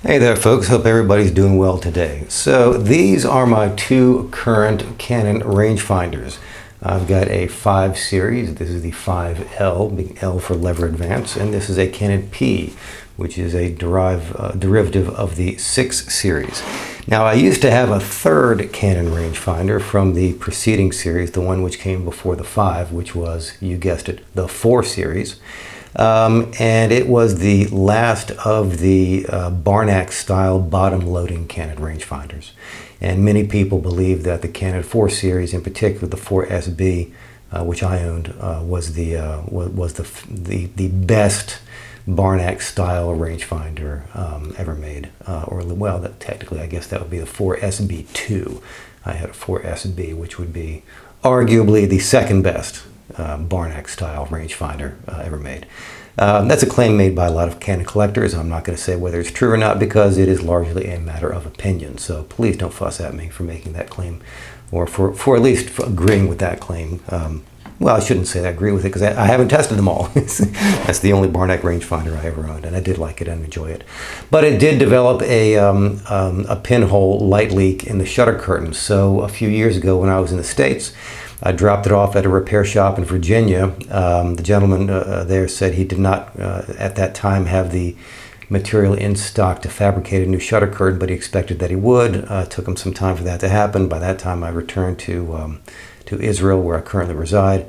Hey there folks, hope everybody's doing well today. So these are my two current Canon rangefinders. I've got a 5 series, this is the 5L, big L for lever advance, and this is a Canon P, which is a derivative of the 6 series. Now I used to have a third Canon rangefinder from the preceding series, the one which came before the 5, which was, you guessed it, the 4 series. And it was the last of the Barnack style bottom loading Canon rangefinders. And many people believe that the Canon 4 series, in particular the 4SB, which I owned, was the best Barnack style rangefinder ever made. Technically I guess that would be the 4SB2. I had a 4SB, which would be arguably the second best Barnack style rangefinder ever made. That's a claim made by a lot of Canon collectors. I'm not going to say whether it's true or not because it is largely a matter of opinion. So please don't fuss at me for making that claim, or for at least agreeing with that claim. Well, I shouldn't say I agree with it because I haven't tested them all. That's the only Barnack rangefinder I ever owned, and I did like it and enjoy it. But it did develop a pinhole light leak in the shutter curtain. So a few years ago when I was in the States, I dropped it off at a repair shop in Virginia. The gentleman there said he did not, at that time, have the material in stock to fabricate a new shutter curtain, but he expected that he would. It took him some time for that to happen. By that time, I returned to Israel, where I currently reside.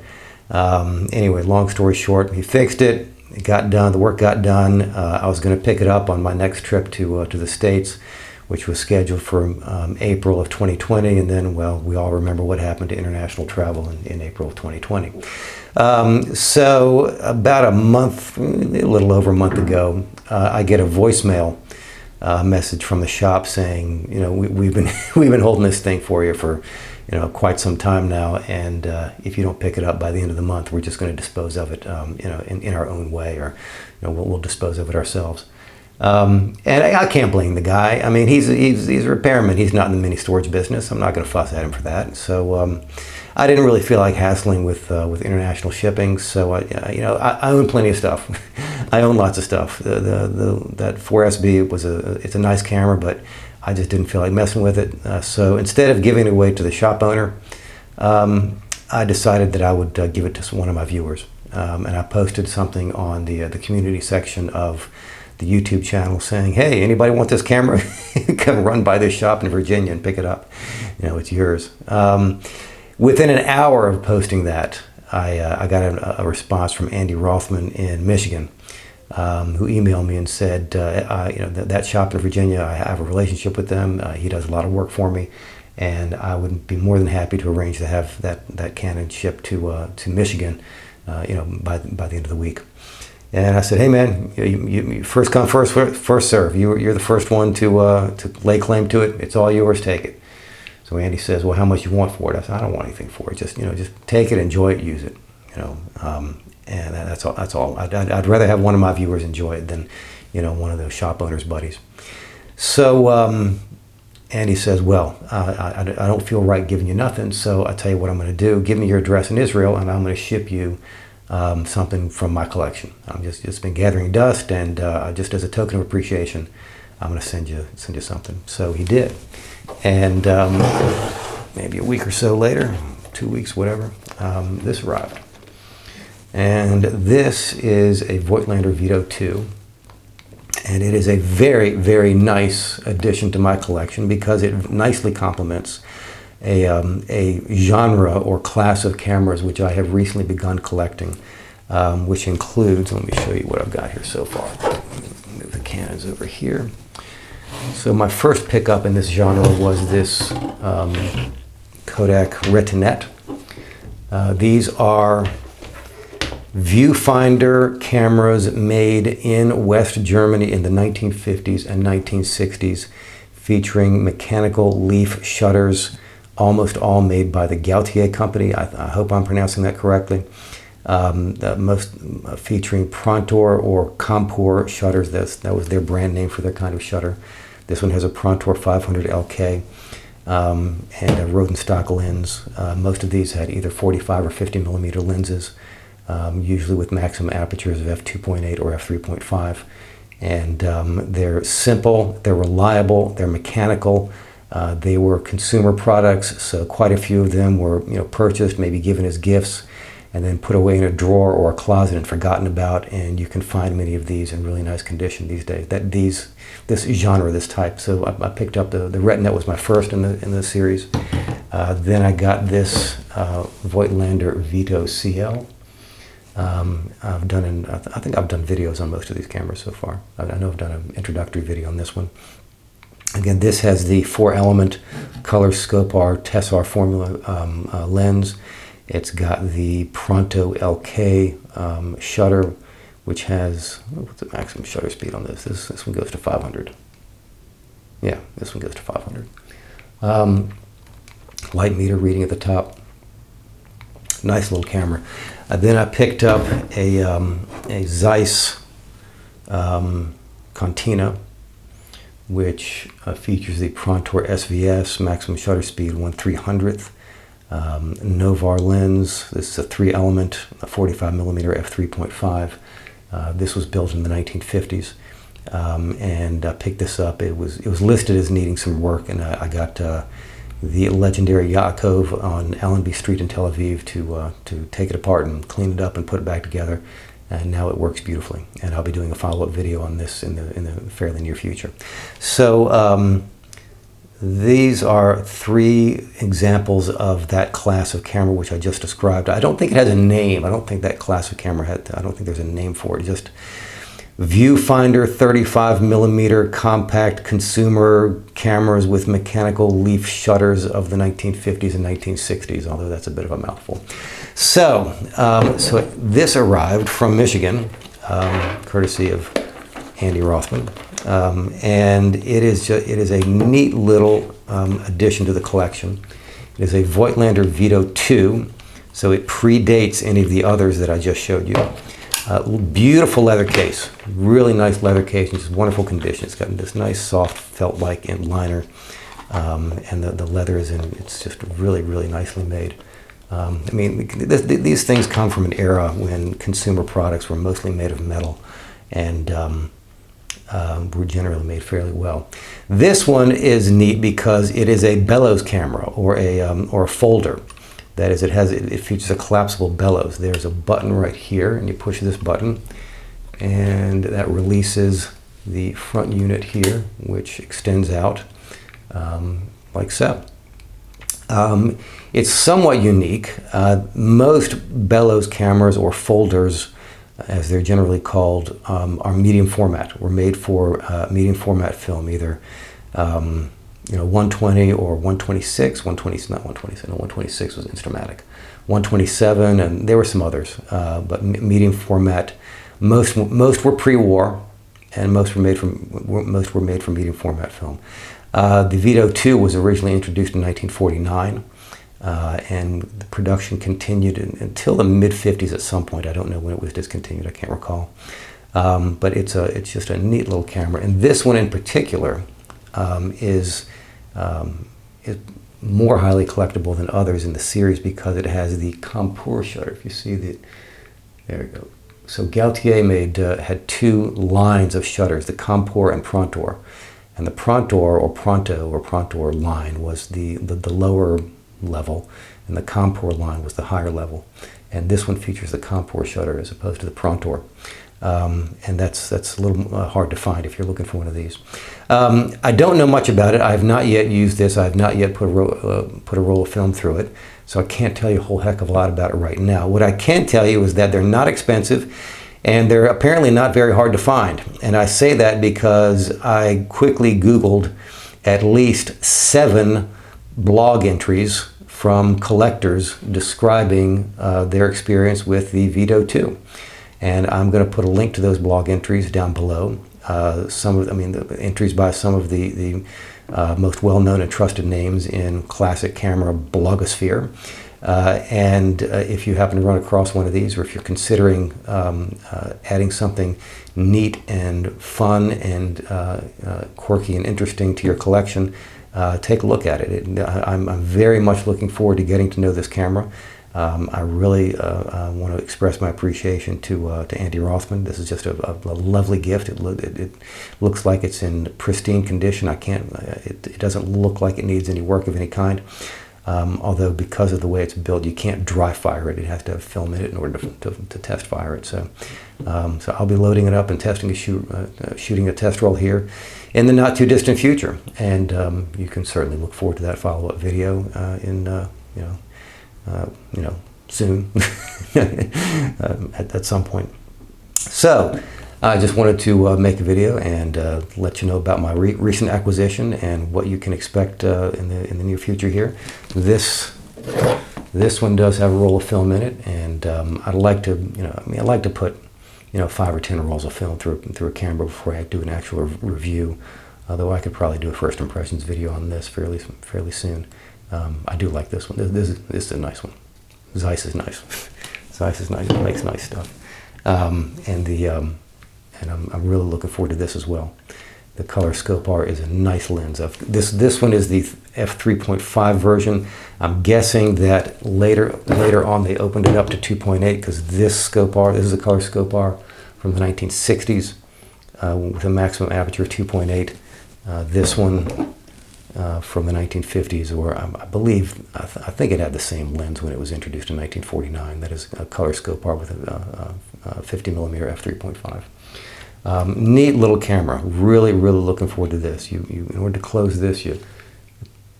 Anyway, long story short, he fixed it. It got done. The work got done. I was going to pick it up on my next trip to the States, which was scheduled for April of 2020, and then, well, we all remember what happened to international travel in April of 2020. So about a little over a month ago, I get a voicemail message from the shop saying, you know, we've been holding this thing for you for, you know, quite some time now, and if you don't pick it up by the end of the month, we're just going to dispose of it, you know, in our own way, or, you know, we'll dispose of it ourselves. And I can't blame the guy. I mean, he's a repairman. He's not in the mini storage business. I'm not going to fuss at him for that. So I didn't really feel like hassling with international shipping. So I own plenty of stuff. I own lots of stuff. That 4SB it's a nice camera, but I just didn't feel like messing with it. So instead of giving it away to the shop owner, I decided that I would give it to one of my viewers. And I posted something on the community section of the YouTube channel saying, hey, anybody want this camera? Come run by this shop in Virginia and pick it up. You know, it's yours. Within an hour of posting that, I got a response from Andy Rothman in Michigan, who emailed me and said, you know, that shop in Virginia, I have a relationship with them. He does a lot of work for me, and I would be more than happy to arrange to have that Canon shipped to Michigan, you know, by the end of the week. And I said, hey man, you first come, first serve. You're the first one to lay claim to it. It's all yours. Take it. So Andy says, well, how much you want for it? I said, I don't want anything for it. Just, you know, just take it, enjoy it, use it. You know, and that's all. That's all. I'd rather have one of my viewers enjoy it than, you know, one of those shop owners' buddies. So Andy says, well, I don't feel right giving you nothing. So I tell you what I'm going to do. Give me your address in Israel, and I'm going to ship you something from my collection. I'm just been gathering dust, and just as a token of appreciation, I'm going to send you something. So he did, and maybe a week or so later, 2 weeks, whatever, this arrived, and this is a Voigtlander Veto II, and it is a very, very nice addition to my collection because it nicely complements a genre or class of cameras which I have recently begun collecting, which includes, let me show you what I've got here so far. Move the Canons over here. So my first pickup in this genre was this Kodak Retinet. These are viewfinder cameras made in West Germany in the 1950s and 1960s, featuring mechanical leaf shutters, almost all made by the Gautier company. I hope I'm pronouncing that correctly. Most featuring Prontor or Compur shutters. That was their brand name for their kind of shutter. This one has a Prontor 500 LK and a Rodenstock lens. Most of these had either 45 or 50 millimeter lenses, usually with maximum apertures of f2.8 or f3.5. And they're simple, they're reliable, they're mechanical. They were consumer products, so quite a few of them were purchased, maybe given as gifts, and then put away in a drawer or a closet and forgotten about. And you can find many of these in really nice condition these days. This genre, this type. So I picked up the Retinet was my first in the series. Then I got this Voigtlander Veto Cl. I think I've done videos on most of these cameras so far. I know I've done an introductory video on this one. Again, this has the 4-element color scope R Tessar formula lens. It's got the Pronto LK shutter, which has, what's the maximum shutter speed on this? This one goes to 500. Yeah, this one goes to 500. Light meter reading at the top. Nice little camera. Then I picked up a Zeiss Contina, which features the Prontor SVS, maximum shutter speed 1/300th. Novar lens. This is a 3-element, a 45mm f3.5. This was built in the 1950s, and I picked this up. It was listed as needing some work, and I got the legendary Yaakov on Allenby Street in Tel Aviv to take it apart and clean it up and put it back together. And now it works beautifully. And I'll be doing a follow-up video on this in the fairly near future. So these are 3 examples of that class of camera which I just described. I don't think it has a name. I don't think that class of camera I don't think there's a name for it. Just viewfinder 35mm compact consumer cameras with mechanical leaf shutters of the 1950s and 1960s, although that's a bit of a mouthful. So, so this arrived from Michigan, courtesy of Andy Rothman, and it is a neat little addition to the collection. It is a Voigtlander Veto II, so it predates any of the others that I just showed you. Beautiful leather case, really nice leather case, in just wonderful condition. It's got this nice soft felt-like liner, and the leather is it's just really, really nicely made. I mean, these things come from an era when consumer products were mostly made of metal and were generally made fairly well. This one is neat because it is a bellows camera or a folder. That is, it features a collapsible bellows. There's a button right here, and you push this button, and that releases the front unit here, which extends out like so. It's somewhat unique. Most bellows cameras or folders, as they're generally called, are medium format. Were made for medium format film, either 120 or 126. 126 was Instamatic. 127, and there were some others, but medium format. Most were pre-war, and most were made from medium format film. The Veto II was originally introduced in 1949, and the production continued until the mid-50s at some point. I don't know when it was discontinued. I can't recall. But it's just a neat little camera, and this one in particular is more highly collectible than others in the series because it has the contour shutter. If you see the, there we go. So Gaultier had 2 lines of shutters, the contour and Prontor. And the Prontor or Prontor line was the lower level, and the contour line was the higher level. And this one features the contour shutter as opposed to the Prontor. And that's a little hard to find if you're looking for one of these. I don't know much about it. I have not yet used this. I have not yet put a roll of film through it, so I can't tell you a whole heck of a lot about it right now. What I can tell you is that they're not expensive, and they're apparently not very hard to find. And I say that because I quickly Googled at least 7 blog entries from collectors describing their experience with the Veto II. And I'm going to put a link to those blog entries down below. The entries by some of the most well-known and trusted names in classic camera blogosphere. And if you happen to run across one of these, or if you're considering adding something neat and fun and quirky and interesting to your collection, take a look at it. I'm very much looking forward to getting to know this camera. I really want to express my appreciation to Andy Rothman. This is just a lovely gift. It looks like it's in pristine condition. It doesn't look like it needs any work of any kind. Although because of the way it's built, you can't dry fire it. It has to have film in it in order to test fire it. So I'll be loading it up and shooting a test roll here in the not too distant future. And you can certainly look forward to that follow-up video soon at some point. So I just wanted to make a video and let you know about my recent acquisition and what you can expect in the near future here. This one does have a roll of film in it, and I'd like to, I'd like to put 5 or 10 rolls of film through a camera before I do an actual review. Although I could probably do a first impressions video on this fairly soon. I do like this one. This is a nice one. Zeiss is nice. Zeiss is nice. It makes nice stuff. And I'm really looking forward to this as well. The Color Scope R is a nice lens. This one is the f3.5 version. I'm guessing that later on they opened it up to 2.8 because this Scope R, this is a Color Scope R from the 1960s with a maximum aperture of 2.8. This one from the 1950s, or I think it had the same lens when it was introduced in 1949. That is a Color Scope R with a 50mm f3.5. Neat little camera. Really looking forward to this. In order to close this, you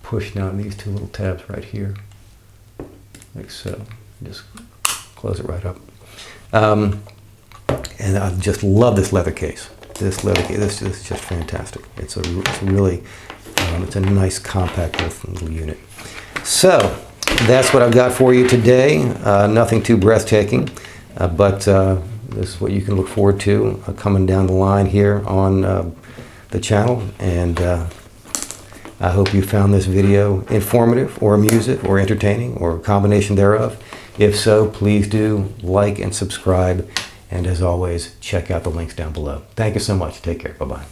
push down these 2 little tabs right here, like so. Just close it right up. And I just love this leather case. This is just fantastic. It's a nice compact little unit. So that's what I've got for you today. Nothing too breathtaking, but this is what you can look forward to coming down the line here on the channel. And I hope you found this video informative or amusing or entertaining or a combination thereof. If so, please do like and subscribe. And as always, check out the links down below. Thank you so much. Take care. Bye-bye.